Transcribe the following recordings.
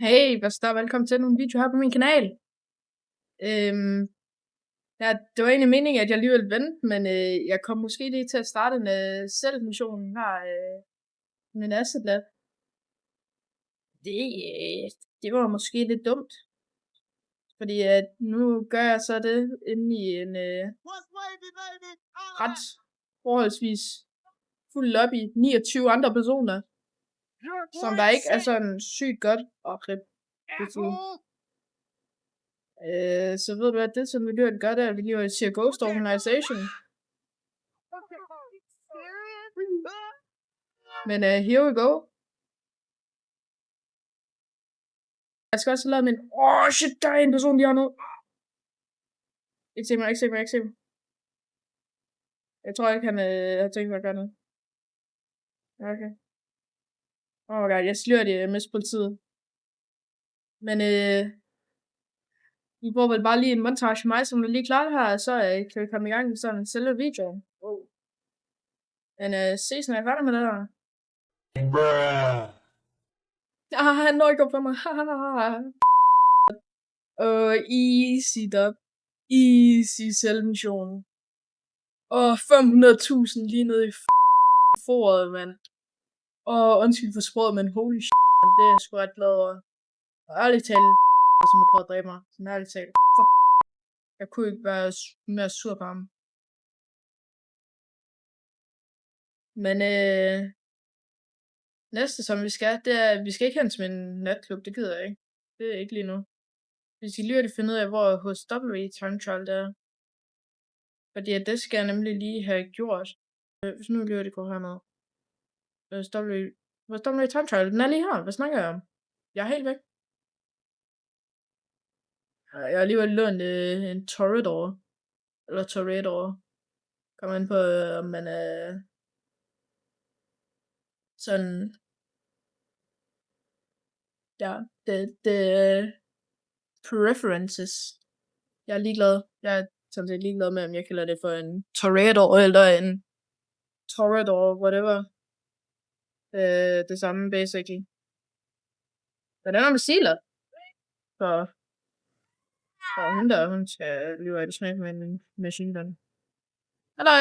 Hey, hvad så? Velkommen til nogle video her på min kanal. Øhm, ja, det var egentlig meningen, at jeg lige ville vente, men jeg kom måske lige til at starte en selvmission her med en Asset Lab. Det, det var måske lidt dumt, fordi nu gør jeg så det inde i en ret forholdsvis fuld lobby, 29 andre personer, som der ikke er sådan sygt godt at repræsentere. Så ved du hvad, det som vi lige gør, det er, at vi lige siger Ghost Organization. Men here we go. Jeg skal også lade min... shit, der er en person lige hernede. Ikke se mig. Jeg tror ikke, han har tænkt mig at gøre noget. Okay. Oh my god, jeg slør det med politiet. Men vi får vel bare lige en montage af mig, som er lige klar her, så kan vi komme i gang med sådan selve videoen. Men ses, når jeg er færdig med det her. Han når ikke op for mig. Easy dub. Easy selvmission. 500.000 lige nede i foråret, mand. Undskyld for sproget, men holy shit, man, det er jeg sgu ret glad over. Og ærligt talt, som har prøvet at dræbe mig. Sådan ærligt talt. Fuck. Jeg kunne ikke være mere sur på ham. Men næste som vi skal, det er, vi skal ikke hen til min natklub, det gider jeg ikke. Det er ikke lige nu. Vi skal lige finde ud af, hvor hos W Time Trial det er. Fordi det skal jeg nemlig lige have gjort. Hvis nu lige det går hernede. Hos W Time Trial, den er lige her. Hvad snakker jeg om? Jeg er helt væk. Jeg har alligevel lånt en Toreador. Eller Toreador. Kommer ind på, om man er sådan... Ja, det preferences. Jeg er ligeglad. Jeg er sådan set ligeglad med, om jeg kalder det for en Toreador eller en Toreador, whatever. Det samme, basically. Men den er med siler. Så... Og hun skal lige være i smag med en machine gun. Hallo!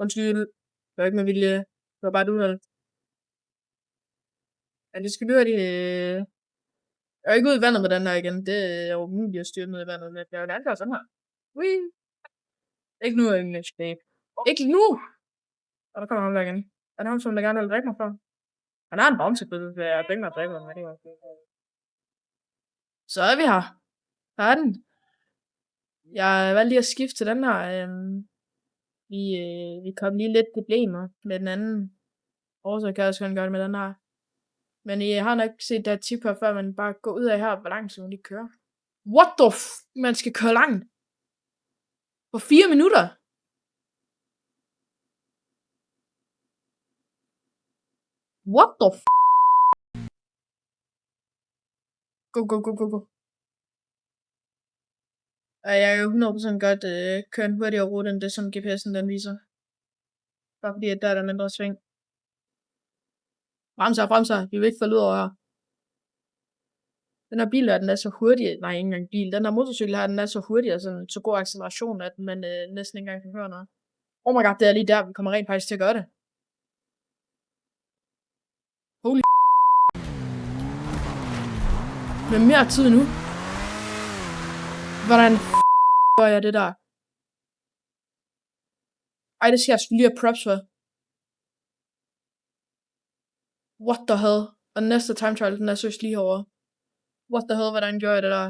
Undskyld. Det var ikke med vilje. Det var bare et uheld. Ja, det skal lyde, at jeg er ikke ude i vandet med den her igen. Det er jo umuligt at styre ned i vandet med. Jeg er jo nærmere sådan her. Ui. Ikke nu, English, babe. Ikke nu! Og der kommer ham der igen. Er det ham, som der gerne vil drikke mig for? Han har en bounce-bid, så jeg tænker mig at drikke mig med det. Så er vi her. Der er den. Jeg valgte lige at skifte til den her. Vi kom lige lidt problemer med den anden. Og så kan jeg også gøre det med den her. Men I har nok set der tip her, før man bare går ud af her, hvor langt man lige kører. What the f... Man skal køre langt. På 4 minutter. What the f... Go. Jeg kan jo 100% godt køre en hurtigere rute, end det som GPS'en den viser. Bare fordi, at der er der mindre sving. Bremser. Vi vil ikke falde ud over her. Den her bil her, den er så hurtig. Nej, ikke engang bil. Den her motorcykel her, den er så hurtig, og sådan, så god acceleration, at man næsten ikke engang kan høre noget. Oh my god, det er lige der, vi kommer rent faktisk til at gøre det. Holy med mere tid nu. Hvordan gør jeg det der? Ej, det skal jeg sgu lige have props for. What the hell? Og næste time trial, den er søs lige over. What the hell, hvordan gjorde jeg det der?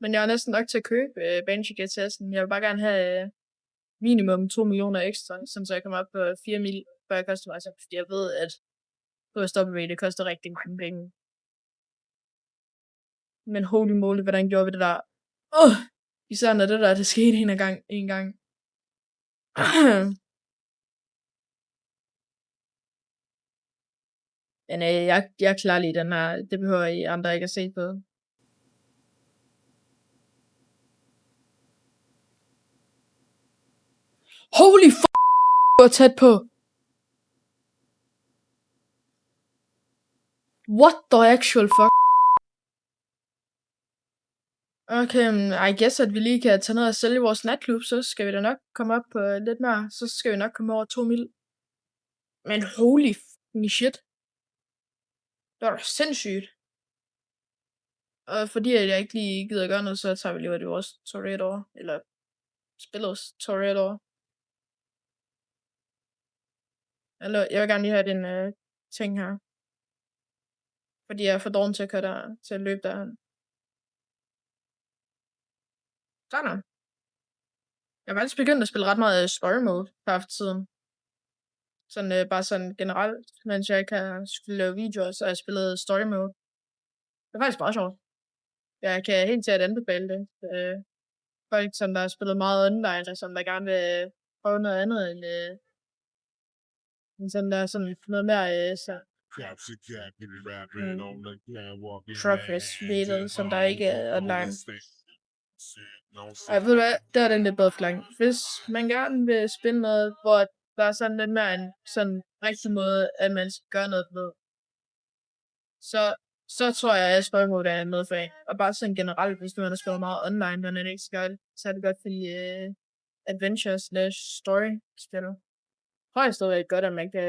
Men jeg er næsten nok til at købe Banshee GTS'en. Jeg vil bare gerne have minimum 2 millioner ekstra, så jeg kommer op på 4 mil, før jeg customiser. Fordi jeg ved, at HSW, det koster rigtig mange penge. Men holy moly, hvordan gjorde vi det der? Især når det der, det skete en gang. Men jeg klarer lige den her. Det behøver I andre ikke at se på. Holy f***, hvor tæt på. What the actual fuck? Okay, I guess, at vi lige kan tage ned og sælge vores natklub, så skal vi da nok komme op på lidt mere. Så skal vi nok komme over 2 mil. Men holy fucking shit. Det var da sindssygt. Og fordi at jeg ikke lige gider gøre noget, så tager vi lige vores Toreador. Eller spillets Toreador. Eller, jeg vil gerne lige have den ting her. Fordi jeg er for dårlig til at køre der, til at løbe derhen. Sådan. Jeg har faktisk begyndt at spille ret meget story mode her for tiden. Sådan bare sådan generelt, mens jeg ikke har skulle lave videoer, så har jeg spillet story mode. Det er faktisk meget sjovt. Jeg kan helt sikkert anbefale det. Folk, som der har spillet meget online, og som der gerne vil prøve noget andet end sådan der sådan noget mere så progress-rated, som der ikke er online. Ej, ved du hvad? Der er den lidt bedre forklaring. Hvis man gerne vil spille noget, hvor der er sådan lidt mere en sådan rigtig måde, at man skal gøre noget ved, så tror jeg, at story mode er noget for en. Og bare sådan generelt, hvis du har spillet meget online, men det ikke skal gøre det, så er det godt for adventure/story-spil. Højst er godt, at man kan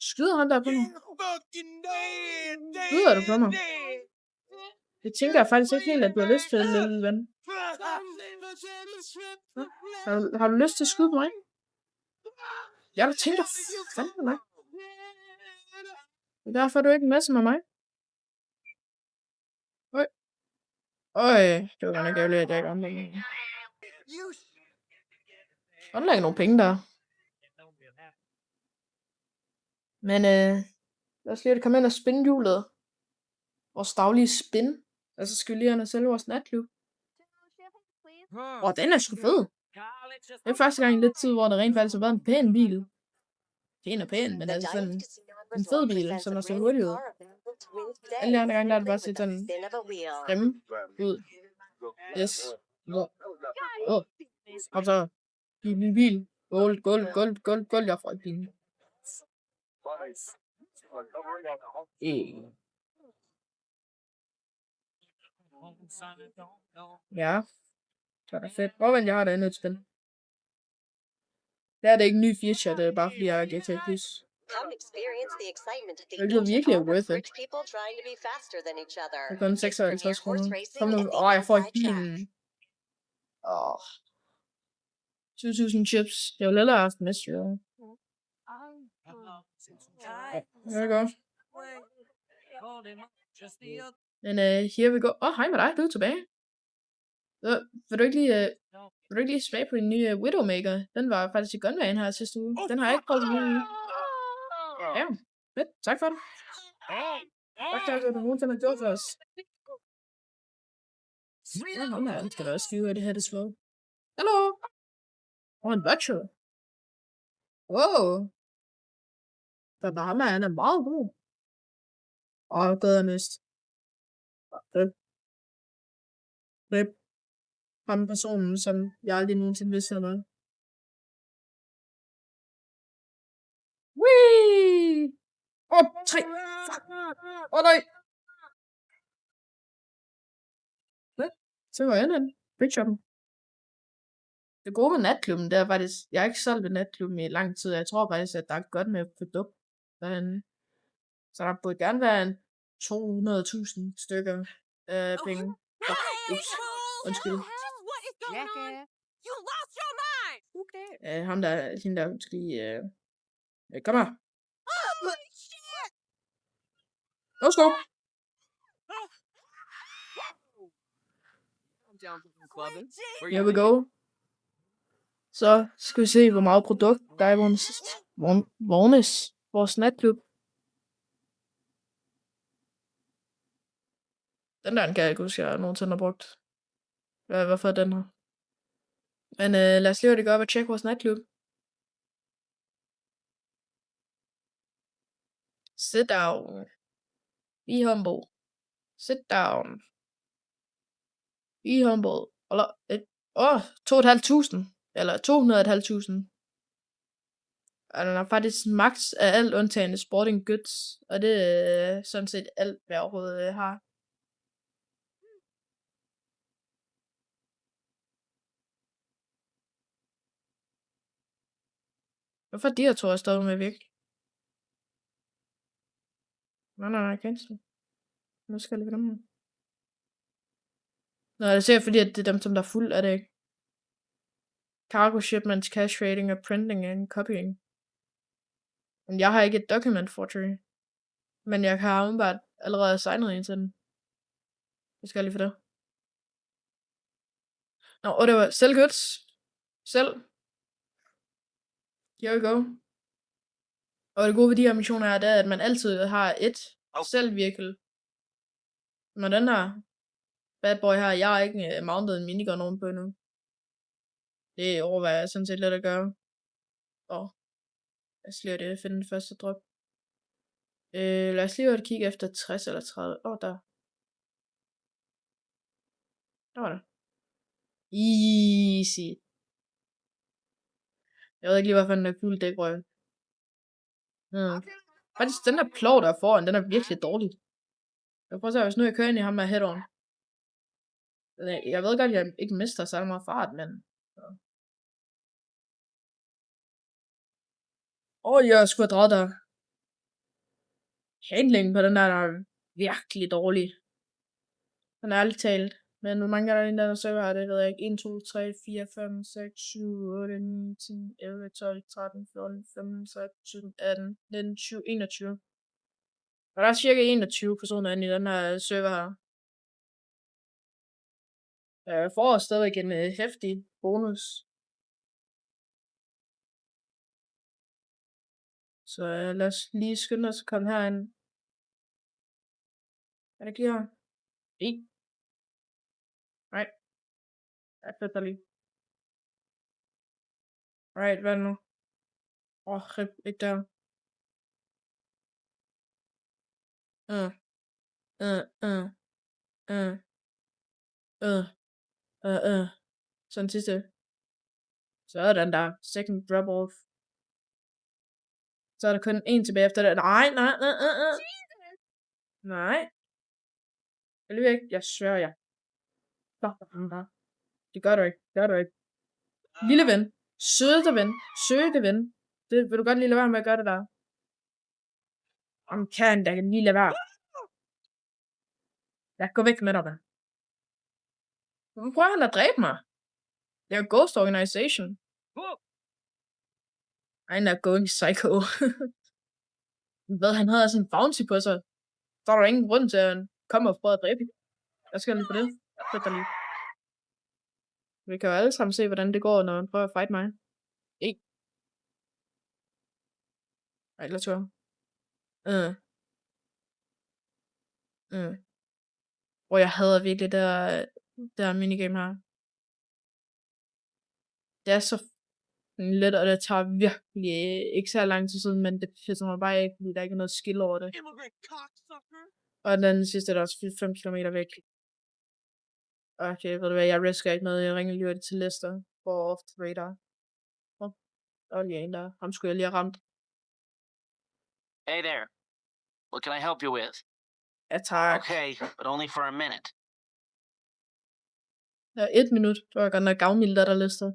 skyde ham der på mig. Skyder du på mig? Det tænker jeg faktisk ikke helt, at du har lyst til, lille ven. Har du lyst til at skyde på mig? Ja, du tænker fandme mig. Det er derfor, du ikke messer med mig. Øj, det var godt nok ærgerligt, at jeg ikke omlægger. Og der er ikke nogen penge der. Men lad os lige komme ind og spinde hjulet. Vores daglige spin. Og så skal vi lige ind og sælge vores natklub. Den er sgu fed. Det er første gang i lidt tid, hvor der rent faktisk har været en pæn bil. Pæn og pæn, men altså sådan en fed bil, som der ser hurtigt ud. Alle de andre gange, der er det bare set sådan grimme ud. Yes. Og så bil. Gold, jeg får bilen. Ja. Så er det fedt. Hvor jeg har det andet spil. Det er det ikke en ny feature, det er bare fordi jeg er GTA+. Det er virkelig worth it. Det er kun 56 kroner. Kom nu. Jeg får ikke bilen. 20.000 chips. Det er jo lettere at have næste år. There we go. Men here we go. Hej med dig. Du er tilbage. Vil du ikke lige smage på en ny Widowmaker? Den var faktisk i Gunman her sidste uge. Den har jeg ikke prøvet endnu. Ja, fedt. Tak for det. Tak for, at du nogensinde har gjort for os. Han skal da også flyve af det her, det svog. Hallo! En butcher. Den ham han er meget god. Gødernest. Rip. Ham personen, som jeg aldrig nogensinde vidste noget. Whee! 3. Fuck. Nej. Hvad? Så var jeg den. Big shoppen. Det gode med natklubben, det er faktisk, jeg har ikke solgt ved natklubben i lang tid. Jeg tror faktisk, at der er godt med produkt derinde. Så der burde gerne være en 200.000 stykker penge. Undskyld. Ham der, hende der, hun skal lige... kom her. Let's go. Here we go. Så skal vi se, hvor meget produkt der er i vores natklub. Den der kan jeg ikke huske, jeg nogensinde har brugt. Hvorfor den her? Men lad os lige det gå op og tjekke vores natklub. Sit down. Be humble. Sit down. Be humble. Eller 2.500. Eller 200.500. Og den har faktisk max af alt undtagen sporting goods, og det er sådan set alt, hvad jeg overhovedet har. Hvorfor er de her to stadig med væk? Nej, cancel. Nu skal jeg lige dem her. Nå, det er sikkert fordi, at det er dem, som der er fuld, er det ikke? Cargo shipments, cash trading og printing and copying. Men jeg har ikke et document forgery. Men jeg har umiddelbart allerede signet en til den. Jeg skal lige for det. Nå, og det var sell goods. Sell. Here we go. Og det gode ved de her missioner er, at man altid har et sell vehicle. Men den her bad boy her, jeg har ikke mounted en minigun ovenpå endnu. Det overvejer jeg sådan set lidt at gøre. Jeg skal lige finde den første drop. Lad os lige kigge efter 60 eller 30. Der. Der var det. Easy. Jeg ved ikke lige, hvorfor den er fuld dækrøg. Faktisk, den der plov, der er foran, den er virkelig dårlig. Jeg prøver at se, hvis nu jeg kører ind i ham med head-on. Jeg ved godt, at jeg ikke mister så meget fart, men... jeg skulle have drejet der. Handlingen på den der er virkelig dårlig. Den er ærligt talt. Men hvor mange er der inde der server her, det ved jeg ikke. 1, 2, 3, 4, 5, 6, 7, 8, 9, 10, 11, 12, 13, 14, 15, 16, 17, 18, 19, 20, 21. Og der er cirka 21 personer inde i den her server her. Jeg får stadigvæk en heftig bonus. Så lad os lige skynde os at komme herind. Er det ikke her? Nej. Jeg flytter lige. Right, hvad nu? Ikke der. Sådan sidste. Så er den der second drop off. Så er der kun en tilbage efter det. Nej. Nej. Jeg lyver ikke. Jeg sværger jer. Det gør du ikke. Lille ven. Søde ven. Det vil du godt lige lade være med at gøre det der. Om kan da lige lade være. Jeg går væk med dig, mand. Hvorfor prøver han at dræbe mig? Det er Ghost Organization. I'm not going psycho. Hvad, han havde sådan en bounty på sig. Så er der ingen grund til, at han kommer og prøver at dræbe. Jeg skal lige på det. Jeg flytter lige. Vi kan jo alle sammen se, hvordan det går, når han prøver at fight mig. Ikke. Right, let's go. Og jeg hader virkelig det der minigame her. Det er så let, og det tager virkelig ikke så lang tid siden, men det pisser mig bare ikke, fordi der ikke er noget skill over det. Og den sidste er også 5 km væk. Okay, ved du hvad, jeg risker ikke noget. Jeg ringer lige til Lester for off the radar. Der var lige en der. Ham skulle jeg lige have ramt. Hey there. What can I help you with? Ja, tak. Okay, but only for a minute. Ja, 1 minut. Det var godt nok gavmildt, der Lester.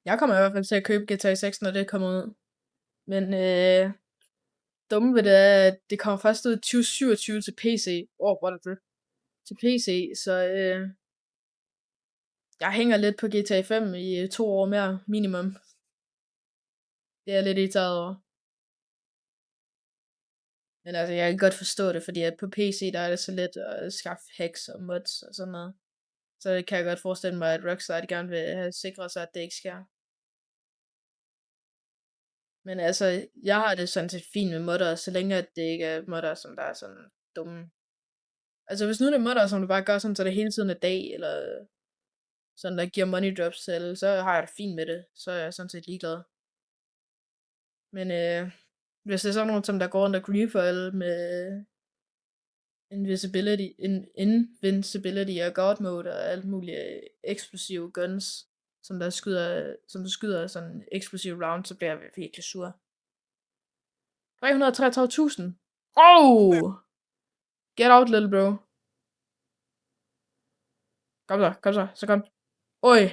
Jeg kommer i hvert fald til at købe GTA 6, når det kommer ud. Men dumme ved det er, at det kommer først ud i 2027 til PC. What is it? Til PC, så jeg hænger lidt på GTA 5 i 2 år mere, minimum. Det er lidt irriteret over. Men altså, jeg kan godt forstå det, fordi at på PC, der er det så let at skaffe hacks og mods og sådan noget. Så det kan jeg godt forestille mig, at Rockstar gerne vil have sikret sig, at det ikke sker. Men altså, jeg har det sådan set fint med modder, så længe at det ikke er modder, som der er sådan dumme. Altså, hvis nu det er modder, som du bare gør sådan, så det hele tiden er dag, eller sådan, der giver money drops til, så har jeg det fint med det. Så er jeg sådan set ligeglad. Men hvis det er sådan nogen, som der går rundt og griefer med invincibility og god mode og alt muligt eksplosive guns, som der skyder sådan eksplosive rounds, så bliver jeg virkelig sur. 333.000. Oh! Get out, little bro. Kom så kom. Oj.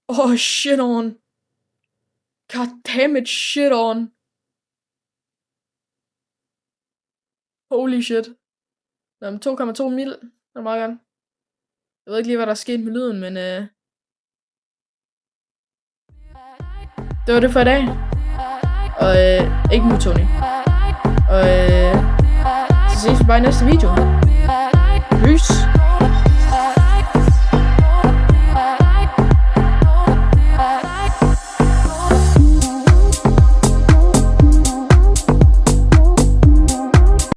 Oh, shit on. God damn it, shit on. Holy shit. Nå, 2,2 mil. Det er meget godt. Jeg ved ikke lige, hvad der er sket med lyden, men det var det for i dag. Og ikke nu, Tony. Og så ses vi bare i næste video. Peace.